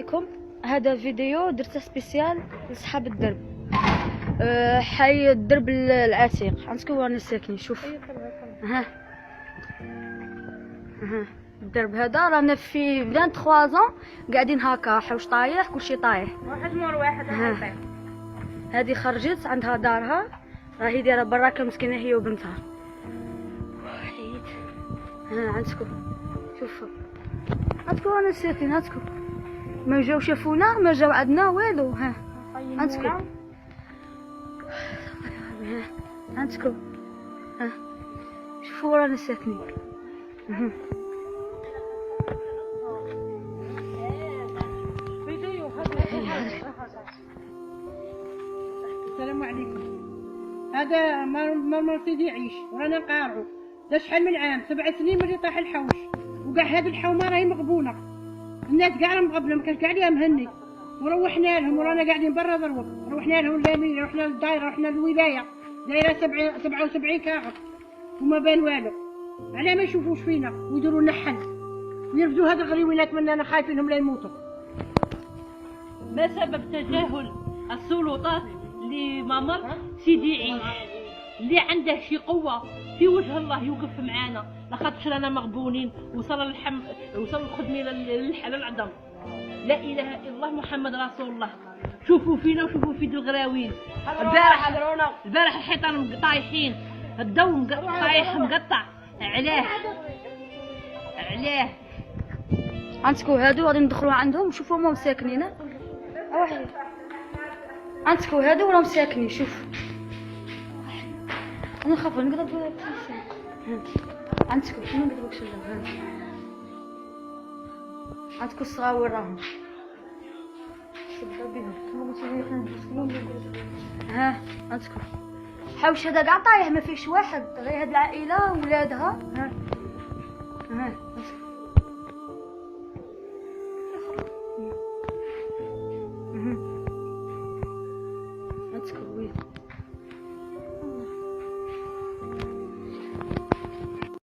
عليكم. هذا فيديو درته سبيسيال لصحاب الدرب. حي الدرب العتيق عندكم رانا ساكنين. شوف ها الدرب هذا رانا في 23 ans قاعدين هكا، حوش طايح كلشي طايح واحد مور واحد راح. هذه خرجت عندها دارها، راهي دايره براكه مسكينه هي وبنتها. عندكم شوفوا، عندكم رانا ساكنين، عندكم ما جاو شافونا، ما جاو عندنا والو. ها عندكم عندكم ها شوفوا رانا ساكنين. السلام عليكم. هذا مرتي يعيش ورانا نقارعو. دا شحال من عام، 7 سنين ملي طاح الحوش، وكاع هاد الحومه راهي مغبونه، الناس كاع مغبنه، ما كانش كاع ليها مهني. وروحنا لهم ورانا قاعدين برا دروك، روحنا لهم الجميله، رحنا للدايره، رحنا للولايه، دايره 77 كاغط وما بان والو. علاه ما يشوفوش فينا ويديروا لنا حل ويرفدوا هاد الغريوينات مننا، خايفينهم لا يموتوا. ما سبب تجاهل السلطات لممر سيدي عيش اللي عنده شي قوه في وجه الله يوقف معانا، لاخاطش رانا مغبونين. وصل الخدمه للعظم. لا اله الا الله محمد رسول الله. شوفوا فينا وشوفوا في الغراوين. البارح الحيطان طايحين، الضو طايح مقطع. علاه عندكم هادو غادي ندخلوا عندهم وشوفوا هما ساكنين. واحد عندكم هادو راهم ساكنين. شوف انا نخاف نقدر عندكم شنو نقدر نقول. عندكم الصغاور راهم ها. عندكم حوش هذا كاع طايح، ما فيش واحد غير هاد العائله وولادها. ها عندكم وين